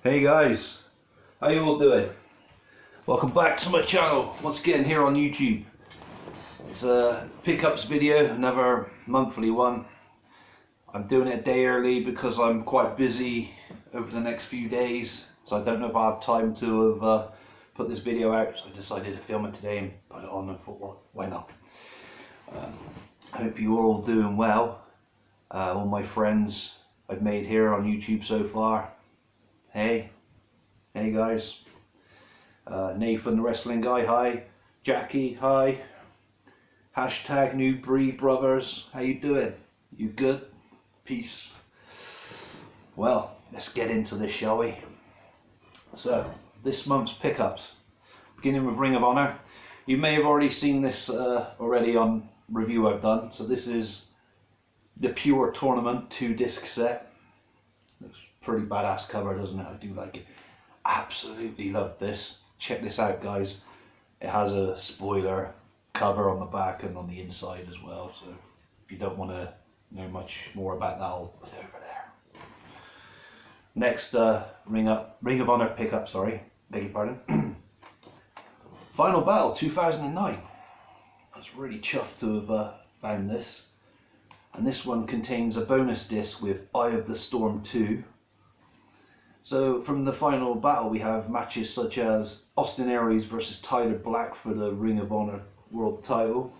Hey guys, how you all doing? Welcome back to my channel, once again here on YouTube. It's a pickups video, another monthly one. I'm doing it a day early because I'm quite busy over the next few days, so I don't know if I have time to have put this video out, so I decided to film it today and put it on and thought, well, why not? I hope you're all doing well. All my friends I've made here on YouTube so far. Hey guys. Nathan the wrestling guy, hi. Jackie, hi. Hashtag New Breed Brothers, how you doing? You good? Peace. Well, let's get into this, shall we? So, this month's pickups. Beginning with Ring of Honor. You may have already seen this already on review I've done. So this is the Pure Tournament 2-disc set. Looks pretty badass cover, doesn't it? I do like it. Absolutely love this. Check this out, guys. It has a spoiler cover on the back and on the inside as well, so if you don't want to know much more about that, I'll put it over there. Next, Ring of Honor pickup, sorry, beg your pardon. Final Battle 2009. I was really chuffed to have found this, and this one contains a bonus disc with Eye of the Storm 2. So from the Final Battle we have matches such as Austin Aries versus Tyler Black for the Ring of Honor World title.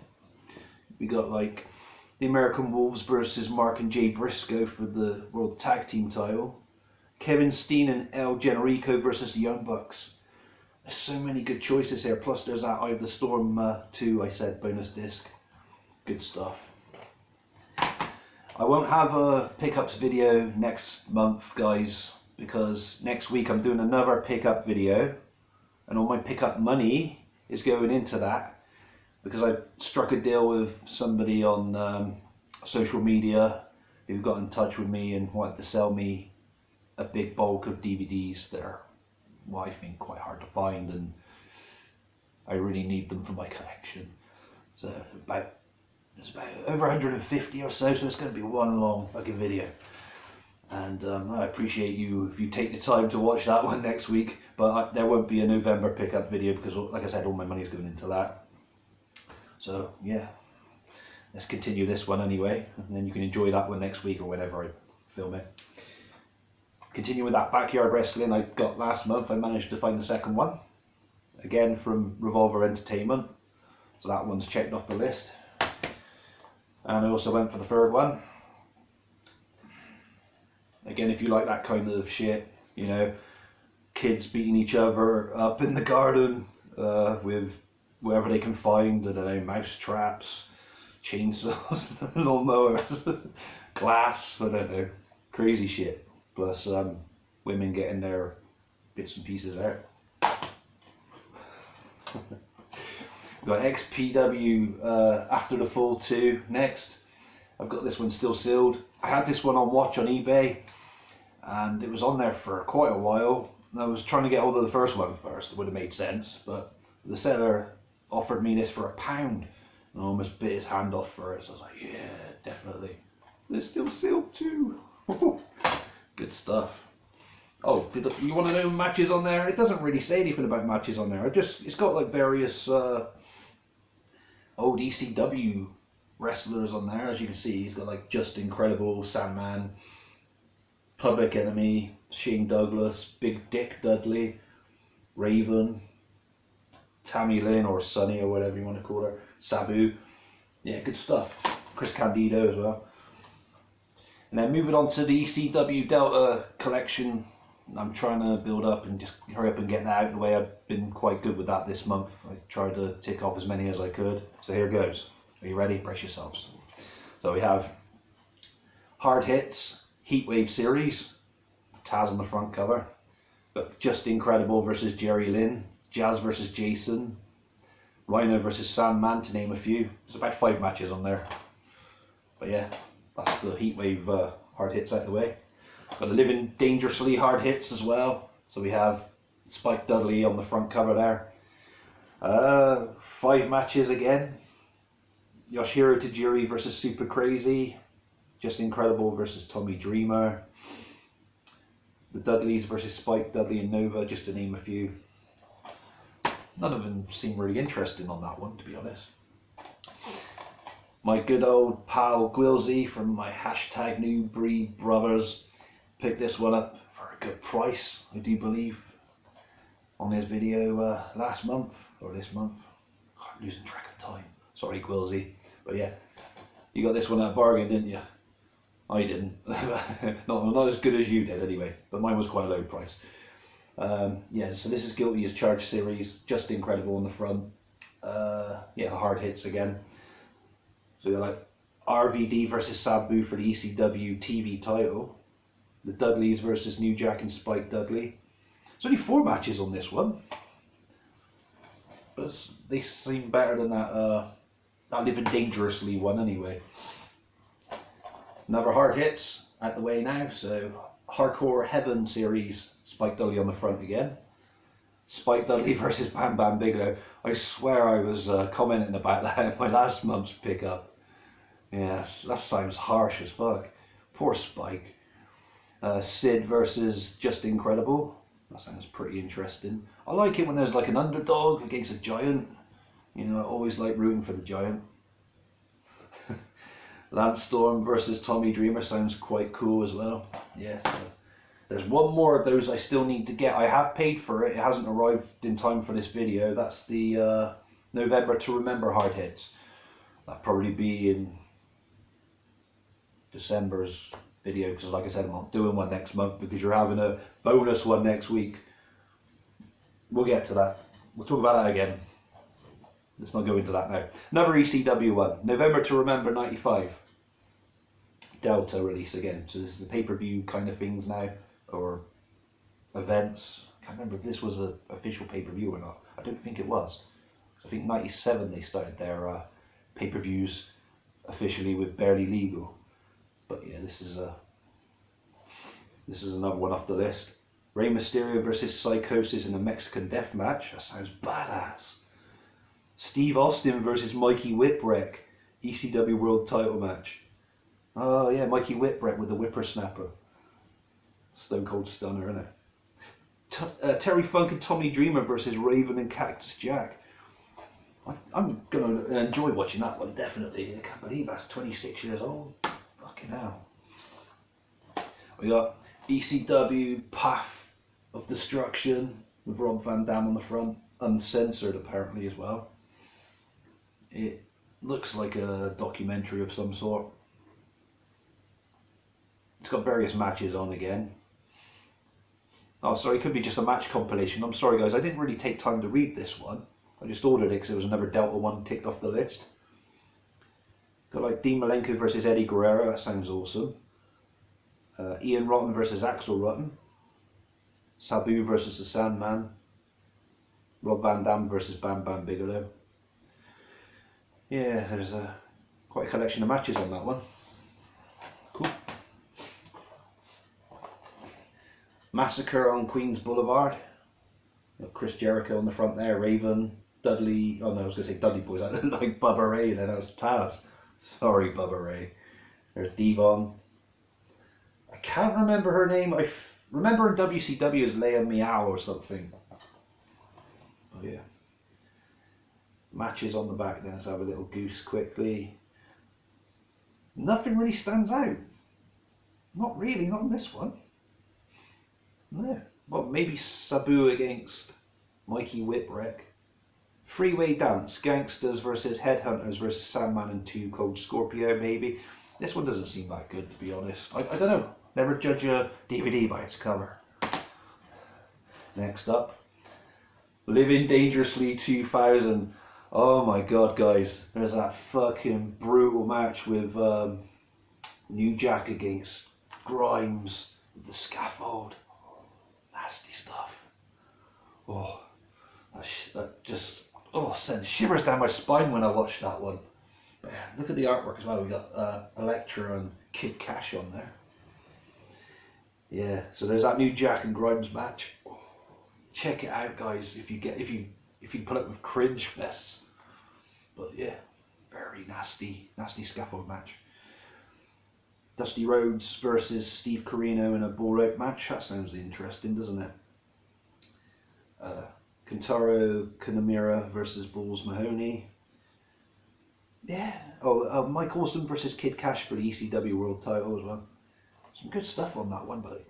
We got like the American Wolves versus Mark and Jay Briscoe for the World Tag Team title. Kevin Steen and El Generico versus the Young Bucks. There's so many good choices here, plus there's that Eye of the Storm 2 I said bonus disc. Good stuff. I won't have a pickups video next month, guys, because next week I'm doing another pickup video and all my pickup money is going into that, because I struck a deal with somebody on social media who got in touch with me and wanted to sell me a big bulk of DVDs that are, well, I think quite hard to find, and I really need them for my collection. So there's about over 150 or so it's going to be one long fucking video. And I appreciate you if you take the time to watch that one next week, but there won't be a November pickup video because, like I said, all my money is going into that. So yeah, let's continue this one anyway, and then you can enjoy that one next week or whenever I film it. Continue with that backyard wrestling I got last month. I managed to find the second one, again from Revolver Entertainment, so that one's checked off the list. And I also went for the third one. Again, if you like that kind of shit, you know, kids beating each other up in the garden with wherever they can find, I don't know, mouse traps, chainsaws, lawnmowers, glass, I don't know, crazy shit. Plus women getting their bits and pieces out. We've got XPW After the Fall 2 next. I've got this one still sealed. I had this one on watch on eBay, and it was on there for quite a while. And I was trying to get hold of the first one first. It would have made sense, but the seller offered me this for £1, and I almost bit his hand off for it. So I was like, yeah, definitely. It's still sealed too. Good stuff. Oh, you want to know matches on there? It doesn't really say anything about matches on there. It's got like various old ECW wrestlers on there. As you can see, he's got like Just Incredible, Sandman, Public Enemy, Shane Douglas, Big Dick Dudley, Raven, Tammy Lynn or Sunny or whatever you want to call her, Sabu. Yeah, good stuff. Chris Candido as well. And then moving on to the ECW Delta collection, I'm trying to build up and just hurry up and get that out of the way. I've been quite good with that this month. I tried to tick off as many as I could. So here goes. Are you ready? Brace yourselves. So we have Hard Hits, Heatwave Series, Taz on the front cover, but Just Incredible versus Jerry Lynn, Jazz versus Jason, Rhino versus Sandman, to name a few. There's about 5 matches on there. But yeah, that's the Heatwave Hard Hits out of the way. Got the Living Dangerously Hard Hits as well. So we have Spike Dudley on the front cover there. 5 matches again. Yoshihiro Tajiri versus Super Crazy, Just Incredible versus Tommy Dreamer, The Dudleys versus Spike, Dudley and Nova, just to name a few. None of them seem really interesting on that one, to be honest. My good old pal Gwilzy from my hashtag New Breed Brothers picked this one up for a good price, I do believe, on his video last month, or this month. I'm losing track of time. Sorry, Gwilzy. But yeah, you got this one at a bargain, didn't you? I didn't. not as good as you did anyway, but mine was quite a low price. Yeah, so this is Guilty as Charged series, just incredible on the front. Yeah, hard hits again. So you're like RVD versus Sabu for the ECW TV title. The Dudleys versus New Jack and Spike Dudley. There's only 4 matches on this one, but they seem better than that Living Dangerously one anyway. Another hard hits at the way now, so Hardcore Heaven series, Spike Dudley on the front again. Spike Dudley versus Bam Bam Bigelow. I swear I was commenting about that in my last month's pickup. Yes, that sounds harsh as fuck. Poor Spike. Sid versus Just Incredible. That sounds pretty interesting. I like it when there's like an underdog against a giant. You know, I always like rooting for the giant. Lance Storm versus Tommy Dreamer sounds quite cool as well. Yeah, so there's one more of those I still need to get. I have paid for it. It hasn't arrived in time for this video. That's the November to Remember hard hits. That'll probably be in December's video, because like I said, I'm not doing one next month because you're having a bonus one next week. We'll get to that. We'll talk about that again. Let's not go into that now. Another ECW one, November to Remember 95. Delta release again. So this is the pay-per-view kind of things now, or events. I can't remember if this was an official pay-per-view or not. I don't think it was. I think 97 they started their pay-per-views officially with Barely Legal. But yeah, this is another one off the list. Rey Mysterio versus Psychosis in a Mexican death match. That sounds badass. Steve Austin versus Mikey Whipwreck, ECW World Title match. Oh yeah, Mikey Whipwreck with the whippersnapper. Stone Cold Stunner, isn't it? Terry Funk and Tommy Dreamer versus Raven and Cactus Jack. I'm gonna enjoy watching that one, definitely. I can't believe that's 26 years old. Fucking hell. We got ECW Path of Destruction with Rob Van Dam on the front, uncensored apparently as well. It looks like a documentary of some sort. It's got various matches on again. Oh, sorry, it could be just a match compilation. I'm sorry, guys, I didn't really take time to read this one. I just ordered it because it was another Delta one ticked off the list. Got like Dean Malenko versus Eddie Guerrero, that sounds awesome. Ian Rotten versus Axel Rotten. Sabu versus the Sandman. Rob Van Dam versus Bam Bam Bigelow. Yeah, there's quite a collection of matches on that one. Cool. Massacre on Queens Boulevard. Got Chris Jericho on the front there, Raven, Dudley. Oh no, I was going to say Dudley Boys. I look like Bubba Ray, then that was Taz. Sorry, Bubba Ray. There's Devon. I can't remember her name. I remember in WCW as Leia Meow or something. Oh yeah. Matches on the back then, let's have a little goose quickly. Nothing really stands out. Not really, not in this one. No. Well, maybe Sabu against Mikey Whipwreck. Freeway Dance, Gangsters versus Headhunters versus Sandman and Two Cold Scorpio, maybe. This one doesn't seem that good, to be honest. I don't know. Never judge a DVD by its cover. Next up, Living Dangerously 2000. Oh my god, guys. There's that fucking brutal match with New Jack against Grimes with the scaffold. Nasty stuff. Oh, that just sends shivers down my spine when I watch that one. But yeah, look at the artwork as well. We got Elektra and Kid Cash on there. Yeah, so there's that New Jack and Grimes match. Check it out, guys. If you put up with cringe fests. But yeah, very nasty scaffold match. Dusty Rhodes versus Steve Corino in a ball-out match. That sounds interesting, doesn't it? Kentaro Kanemaru versus Balls Mahoney. Yeah. Oh, Mike Awesome versus Kid Cash for the ECW World Title as well. Some good stuff on that one, but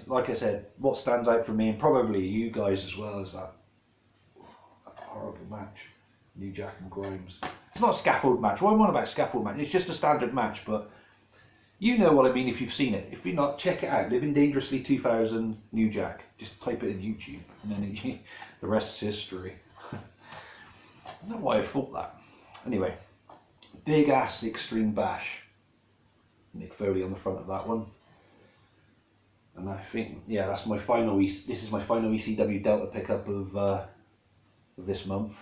like I said, what stands out for me, and probably you guys as well, is that horrible match. New Jack and Grimes. It's not a scaffold match. What I'm on about scaffold match, it's just a standard match, but you know what I mean if you've seen it. If you're not, check it out. Living Dangerously 2000 New Jack. Just type it in YouTube, and then the rest is history. I don't know why I thought that. Anyway, big ass Extreme Bash. Mick Foley on the front of that one. And I think, yeah, that's my final. This is my final ECW Delta pickup of this month.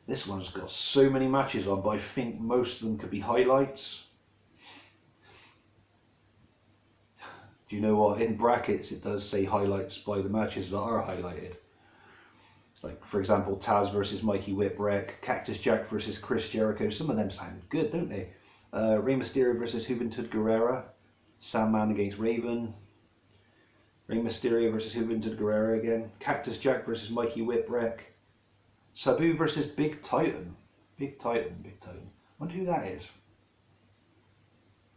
This one's got so many matches on, but I think most of them could be highlights. Do you know what? In brackets, it does say highlights by the matches that are highlighted. Like, for example, Taz versus Mikey Whipwreck, Cactus Jack versus Chris Jericho. Some of them sound good, don't they? Rey Mysterio versus Juventud Guerrera. Sandman against Raven. Rey Mysterio versus Juventud Guerrera again. Cactus Jack versus Mikey Whipwreck. Sabu versus Big Titan. Big Titan. I wonder who that is.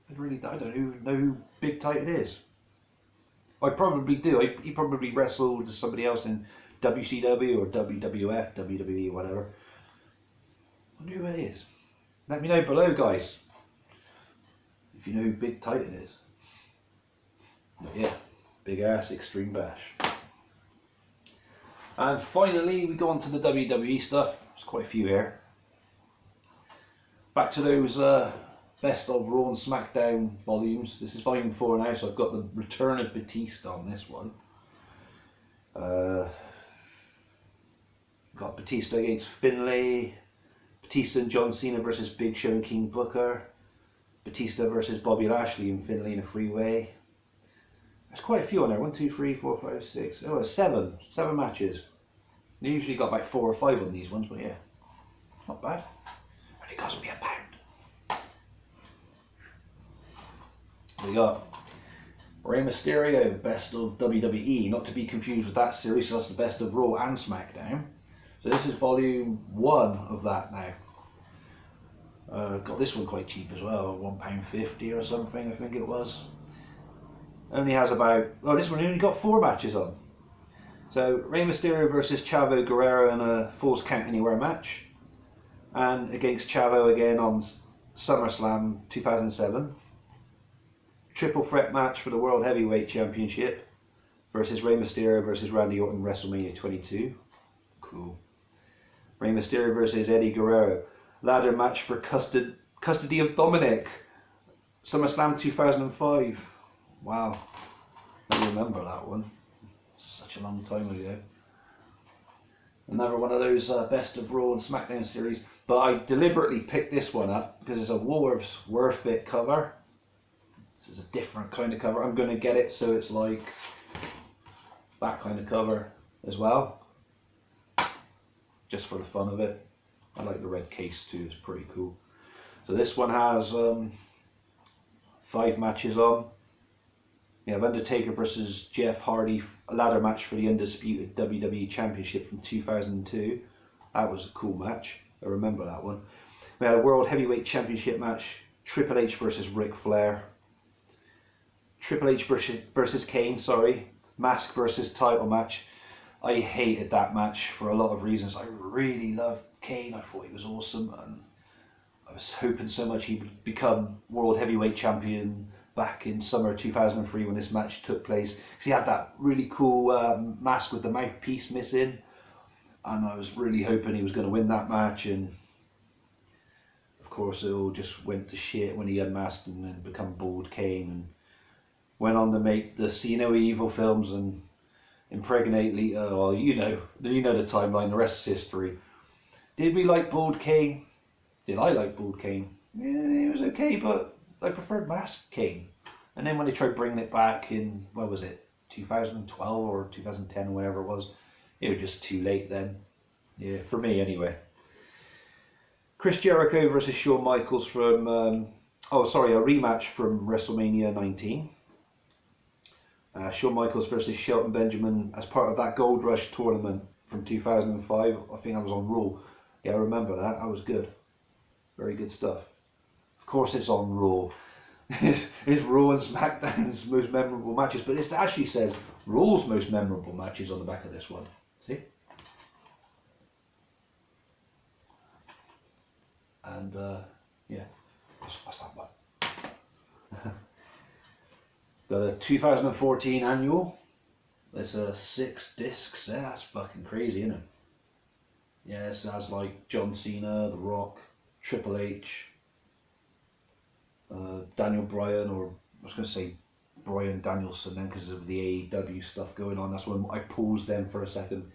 I don't know who Big Titan is. I probably do. He probably wrestled as somebody else in WCW or WWF, WWE, whatever. I wonder who it is. Let me know below, guys, if you know who Big Titan is. But yeah, big ass Extreme Bash. And finally, we go on to the WWE stuff. There's quite a few here. Back to those best of Raw and SmackDown volumes. This is volume 4 now, so I've got the return of Batista on this one. Got Batista against Finlay. Batista and John Cena versus Big Show and King Booker. Batista versus Bobby Lashley and Finlay in a freeway. There's quite a few on there. 1, 2, 3, 4, 5, 6. Oh, 7 matches. They usually got about 4 or 5 on these ones, but yeah, not bad. Only cost me £1. We got Rey Mysterio, best of WWE, not to be confused with that series. So that's the best of Raw and SmackDown. So this is volume 1 of that now. Got this one quite cheap as well, £1.50 or something, I think it was. Only has about, oh, this one only got 4 matches on. So Rey Mysterio versus Chavo Guerrero in a Falls Count Anywhere match, and against Chavo again on SummerSlam 2007. Triple threat match for the World Heavyweight Championship versus Rey Mysterio versus Randy Orton WrestleMania 22. Cool. Rey Mysterio versus Eddie Guerrero. Ladder match for custody of Dominic. SummerSlam 2005. Wow. I remember that one. Such a long time ago. Another one of those best of Raw and SmackDown series. But I deliberately picked this one up because it's a Woolworth's Worth It cover. This is a different kind of cover. I'm going to get it so it's like that kind of cover as well. Just for the fun of it. I like the red case too, it's pretty cool. So this one has 5 matches on. You have Undertaker versus Jeff Hardy, a ladder match for the Undisputed WWE Championship from 2002. That was a cool match, I remember that one. We had a World Heavyweight Championship match, Triple H versus Ric Flair. Triple H versus Kane, Mask versus title match. I hated that match for a lot of reasons. I really loved Kane, I thought he was awesome, and I was hoping so much he would become World Heavyweight Champion back in summer 2003 when this match took place. Because he had that really cool mask with the mouthpiece missing, and I was really hoping he was going to win that match, and of course it all just went to shit when he unmasked and then become Bald Kane and went on to make the See No Evil films and impregnate Lita. Well, you know the timeline, the rest is history. Did we like Bald Kane? Did I like Bald Kane? Yeah, it was okay, but I preferred Masked Kane. And then when they tried bringing it back in, what was it, 2012 or 2010 or whatever it was just too late then. Yeah, for me anyway. Chris Jericho versus Shawn Michaels from Oh, sorry, a rematch from WrestleMania 19. Shawn Michaels versus Shelton Benjamin as part of that Gold Rush tournament from 2005. I think I was on Raw. Yeah, I remember that. That was good. Very good stuff. Of course, it's on Raw. It's Raw and SmackDown's most memorable matches, but it actually says Raw's most memorable matches on the back of this one. See? And yeah, what's that one? Got a 2014 annual. There's a 6 discs there. That's fucking crazy, isn't it? Yeah, it has like John Cena, The Rock, Triple H, Daniel Bryan, or I was going to say Bryan Danielson then because of the AEW stuff going on. That's when I paused then for a second.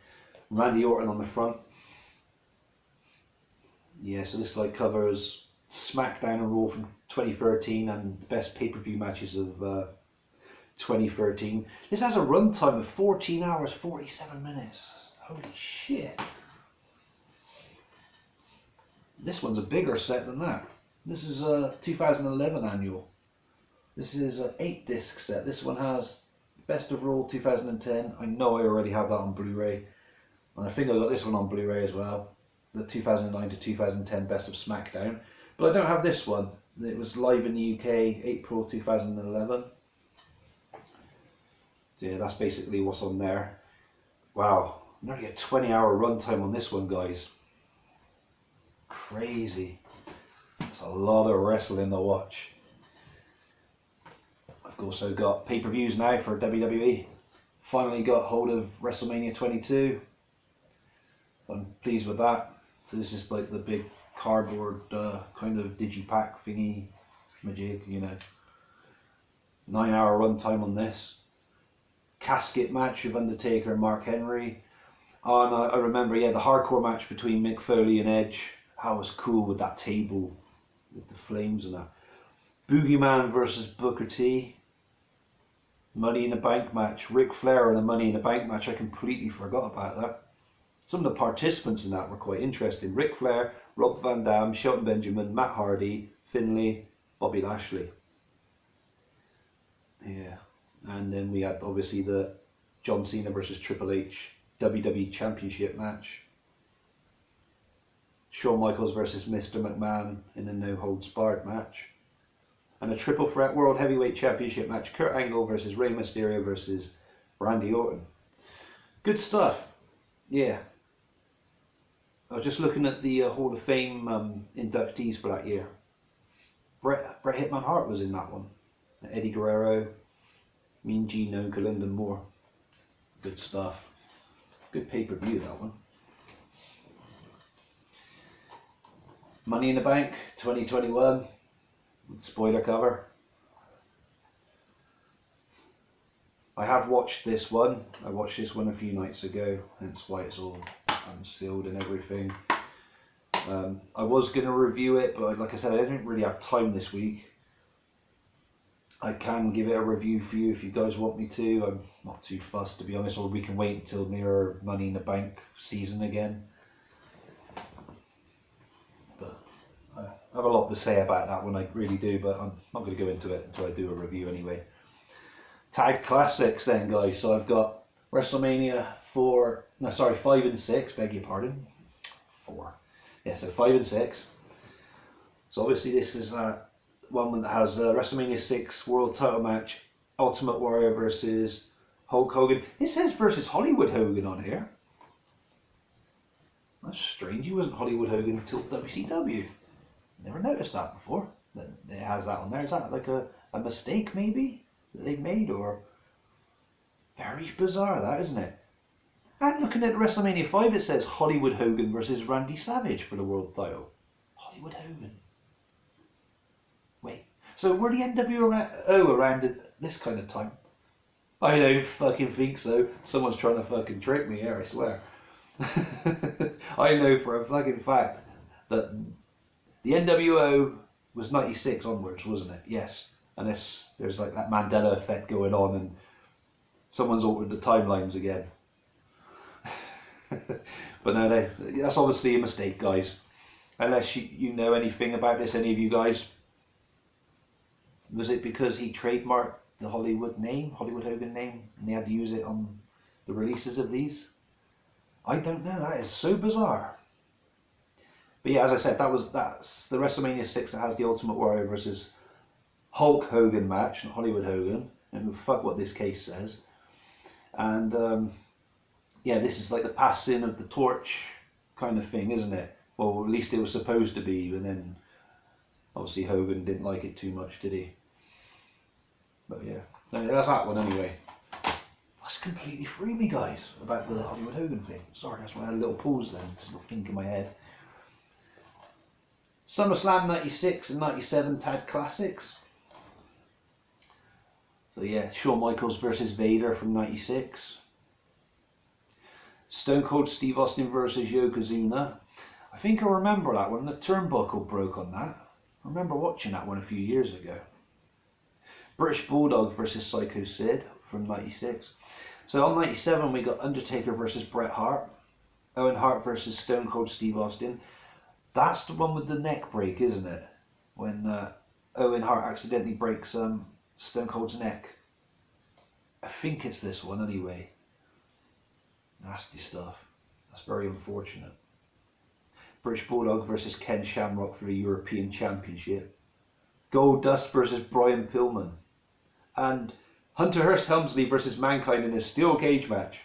Randy Orton on the front. Yeah, so this like covers SmackDown and Raw from 2013 and the best pay-per-view matches of 2013. This has a runtime of 14 hours 47 minutes. Holy shit. This one's a bigger set than that. This is a 2011 annual. This is an 8 disc set. This one has Best of Raw 2010. I know I already have that on Blu-ray. And I think I got this one on Blu-ray as well. The 2009 to 2010 Best of SmackDown. But I don't have this one. It was live in the UK April 2011. So yeah, that's basically what's on there. Wow, nearly a 20-hour runtime on this one, guys. Crazy. It's a lot of wrestling to watch. I've also got pay-per-views now for WWE. Finally got hold of WrestleMania 22. I'm pleased with that. So this is like the big cardboard kind of digipack thingy majig, you know. 9-hour runtime on this. Casket match with Undertaker and Mark Henry. Oh, and I remember, yeah, the hardcore match between Mick Foley and Edge. That was cool with that table with the flames and that. Boogeyman versus Booker T. Money in the Bank match. Ric Flair in a Money in the Bank match. I completely forgot about that. Some of the participants in that were quite interesting. Ric Flair, Rob Van Dam, Shelton Benjamin, Matt Hardy, Finlay, Bobby Lashley. Yeah. And then we had obviously the John Cena versus Triple H WWE Championship match. Shawn Michaels versus Mr. McMahon in a no holds barred match. And a triple threat World Heavyweight Championship match. Kurt Angle versus Rey Mysterio versus Randy Orton. Good stuff. Yeah. I was just looking at the Hall of Fame inductees for that year. Bret Hitman Hart was in that one. Eddie Guerrero, Mean Gene Okerlund and more. Good stuff. Good pay-per-view, that one. Money in the Bank 2021. Spoiler cover. I have watched this one. I watched this one a few nights ago, hence why it's all unsealed and everything. I was going to review it, but like I said, I didn't really have time this week. I can give it a review for you if you guys want me to. I'm not too fussed, to be honest, or we can wait until nearer Money in the Bank season again. But I have a lot to say about that one, I really do, but I'm not going to go into it until I do a review anyway. Tag Classics then, guys. So I've got WrestleMania 5 and 6, beg your pardon. 4. Yeah, so 5 and 6. So obviously this is one that has WrestleMania 6 World Title match, Ultimate Warrior versus Hulk Hogan. It says versus Hollywood Hogan on here. That's strange. He wasn't Hollywood Hogan until WCW. Never noticed that before. That it has that on there. Is that like a mistake maybe that they've made, or very bizarre that, isn't it? And looking at WrestleMania 5, it says Hollywood Hogan versus Randy Savage for the world title. Hollywood Hogan. Wait, so were the NWO around at this kind of time? I don't fucking think so. Someone's trying to fucking trick me here, I swear. I know for a fucking fact that the NWO was 96 onwards, wasn't it? Yes. Unless there's like that Mandela effect going on and someone's altered the timelines again. But no, that's obviously a mistake, guys. Unless you know anything about this, any of you guys, Was it because he trademarked the Hollywood Hogan name, and they had to use it on the releases of these? I don't know. That is so bizarre. But yeah, as I said, that's the WrestleMania 6 that has the Ultimate Warrior versus Hulk Hogan match, not Hollywood Hogan, and fuck what this case says. And yeah, this is like the passing of the torch kind of thing, isn't it? Well, at least it was supposed to be, and then obviously Hogan didn't like it too much, did he? But yeah, that's that one anyway. That's completely threw me, guys, about the Hollywood Hogan thing. Sorry, that's why I had a little pause then, just a little think in my head. Summerslam 96 and 97 Tag Classics. So yeah, Shawn Michaels versus Vader from 96. Stone Cold Steve Austin versus Yokozuna. I think I remember that one. The turnbuckle broke on that. I remember watching that one a few years ago. British Bulldog versus Psycho Sid from 96. So on 97 we got Undertaker versus Bret Hart. Owen Hart versus Stone Cold Steve Austin. That's the one with the neck break, isn't it? When Owen Hart accidentally breaks Stone Cold's neck. I think it's this one anyway. Nasty stuff. That's very unfortunate. British Bulldog versus Ken Shamrock for the European Championship. Goldust versus Brian Pillman. And Hunter Hearst Helmsley versus Mankind in a steel cage match.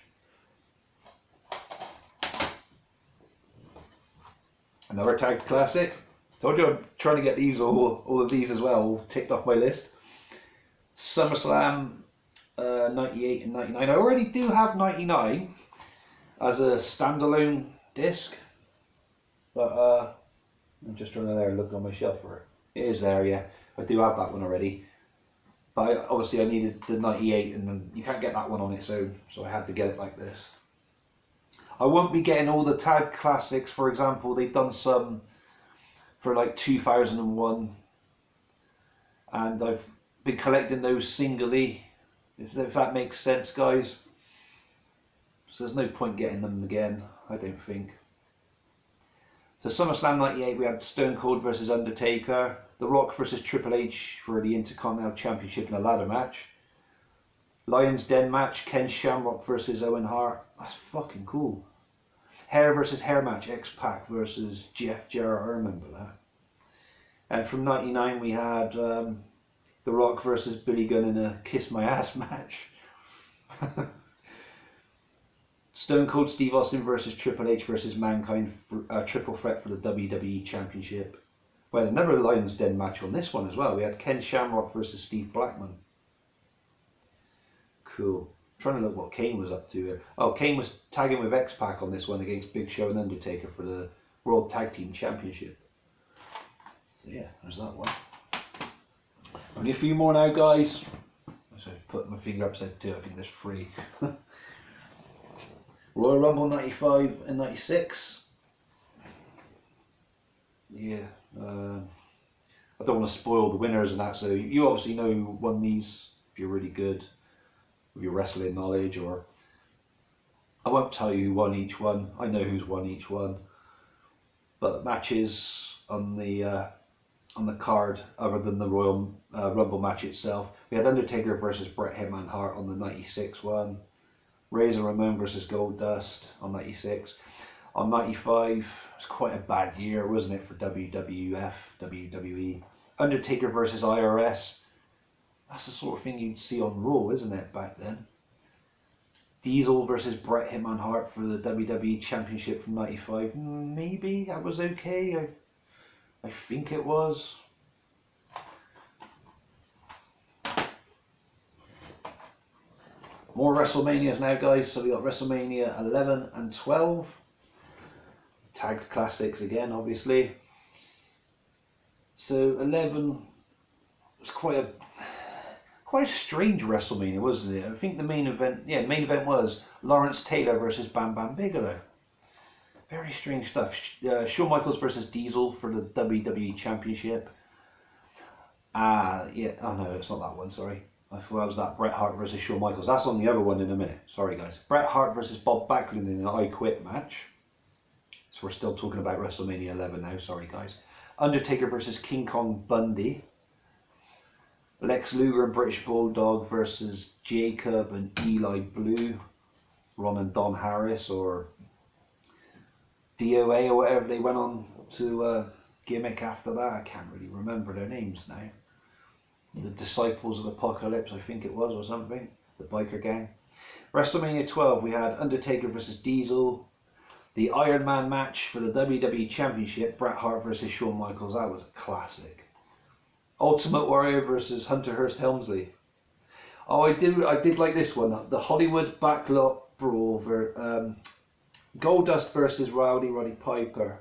Another tag classic. Told you I'm trying to get these all of these as well, all ticked off my list. SummerSlam 98 and 99. I already do have 99 as a standalone disc, but I'm just trying to look on my shelf for it. It is there, yeah. I do have that one already, but obviously I needed the 98, and then you can't get that one on its own, so I had to get it like this. I won't be getting all the tag classics. For example, they've done some for like 2001, and I've been collecting those singly, if that makes sense, guys. So there's no point getting them again, I don't think. So SummerSlam 98 we had Stone Cold versus Undertaker, The Rock versus Triple H for the Intercontinental Championship in a ladder match. Lions Den match, Ken Shamrock versus Owen Hart. That's fucking cool. Hair versus hair match, X-Pac versus Jeff Jarrett. I remember that. And from 99 we had The Rock versus Billy Gunn in a Kiss My Ass match. Stone Cold Steve Austin versus Triple H versus Mankind, triple threat for the WWE Championship. Well, another Lions Den match on this one as well. We had Ken Shamrock versus Steve Blackman. Cool. I'm trying to look what Kane was up to here. Oh, Kane was tagging with X-Pac on this one against Big Show and Undertaker for the World Tag Team Championship. So yeah, there's that one. Only a few more now, guys. So put my finger upside down. I think there's 3. Royal Rumble 95 and 96. Yeah, I don't want to spoil the winners and that, so you obviously know who won these if you're really good with your wrestling knowledge, or I won't tell you who won each one. I know who's won each one, but matches on the card other than the Royal Rumble match itself, we had Undertaker versus Bret Hitman Hart on the 96 one. Razor Ramon versus Goldust on 96. On 95, it was quite a bad year, wasn't it, for WWF, WWE. Undertaker versus IRS. That's the sort of thing you'd see on Raw, isn't it, back then? Diesel versus Bret Hitman Hart for the WWE Championship from 95. Maybe that was okay. I think it was. More WrestleManias now, guys. So we got WrestleMania 11 and 12. Tagged classics again, obviously. So 11 was quite a strange WrestleMania, wasn't it? I think the main event was Lawrence Taylor versus Bam Bam Bigelow. Very strange stuff. Shawn Michaels versus Diesel for the WWE Championship. Yeah. Oh no, it's not that one. Sorry. I thought it was that Bret Hart versus Shawn Michaels. That's on the other one in a minute. Sorry, guys. Bret Hart versus Bob Backlund in an I Quit match. So we're still talking about WrestleMania 11 now. Sorry, guys. Undertaker versus King Kong Bundy. Lex Luger and British Bulldog versus Jacob and Eli Blue, Ron and Don Harris, or DOA or whatever they went on to gimmick after that. I can't really remember their names now. The Disciples of Apocalypse, I think it was, or something. The biker gang. WrestleMania 12, we had Undertaker versus Diesel. The Iron Man match for the WWE Championship, Bret Hart versus Shawn Michaels. That was a classic. Ultimate Warrior versus Hunter Hearst Helmsley. Oh, I did like this one. The Hollywood Backlot Brawl. Goldust versus Roddy Piper.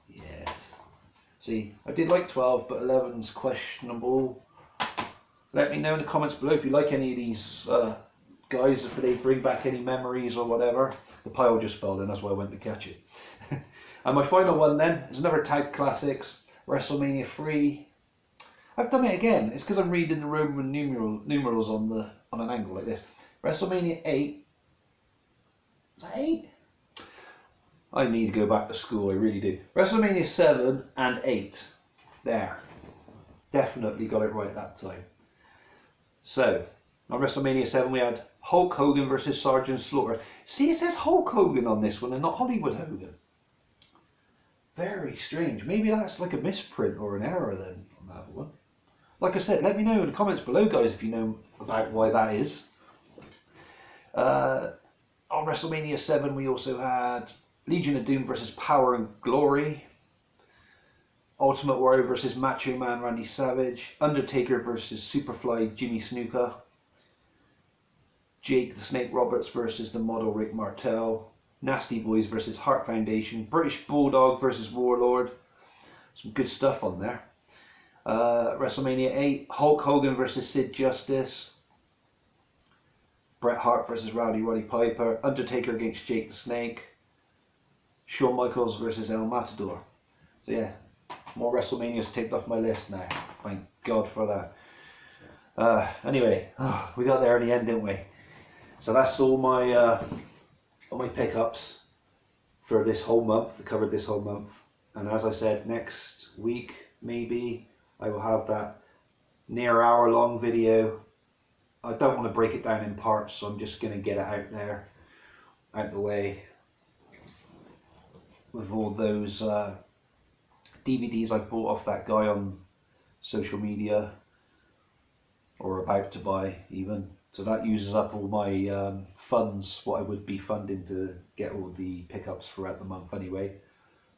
Yes. See, I did like 12, but 11's questionable. Let me know in the comments below if you like any of these guys, if they bring back any memories or whatever. The pile just fell in, that's why I went to catch it. And my final one then is another Tag Classics, WrestleMania 3. I've done it again. It's because I'm reading the Roman numerals on an angle like this. WrestleMania 8. Is that 8? I need to go back to school, I really do. WrestleMania 7 and 8. There. Definitely got it right that time. So, on WrestleMania 7 we had Hulk Hogan versus Sergeant Slaughter. See, it says Hulk Hogan on this one and not Hollywood Hogan. Very strange. Maybe that's like a misprint or an error then on that one. Like I said, let me know in the comments below, guys, if you know about why that is. On WrestleMania 7 we also had Legion of Doom versus Power and Glory. Ultimate Warrior versus Macho Man Randy Savage. Undertaker versus Superfly Jimmy Snuka. Jake the Snake Roberts versus the model Rick Martel. Nasty Boys versus Heart Foundation. British Bulldog versus Warlord. Some good stuff on there. WrestleMania 8. Hulk Hogan versus Sid Justice. Bret Hart versus Roddy Piper. Undertaker against Jake the Snake. Shawn Michaels versus El Matador. So yeah, more WrestleManias ticked off my list now. Thank God for that. Anyway, we got there in the end, didn't we? So that's all my pickups for this whole month. I covered this whole month. And as I said, next week maybe I will have that near hour-long video. I don't want to break it down in parts, so I'm just going to get it out there, out the way, with all those DVDs I bought off that guy on social media, or about to buy even. So that uses up all my funds, what I would be funding to get all the pickups throughout the month anyway.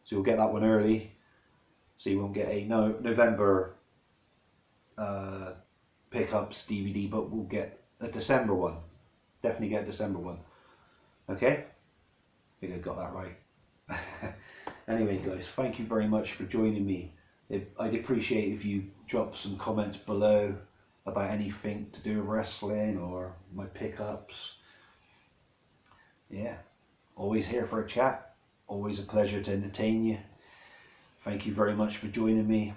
So you'll get that one early, so you won't get a November pickups DVD, but we'll get a December one. Definitely get a December one. Okay? I think I got that right. Anyway guys, thank you very much for joining me. I'd appreciate if you drop some comments below about anything to do with wrestling or my pickups. Yeah, always here for a chat. Always a pleasure to entertain you. Thank you very much for joining me.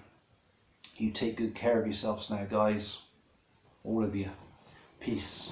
You take good care of yourselves now, guys. All of you. Peace.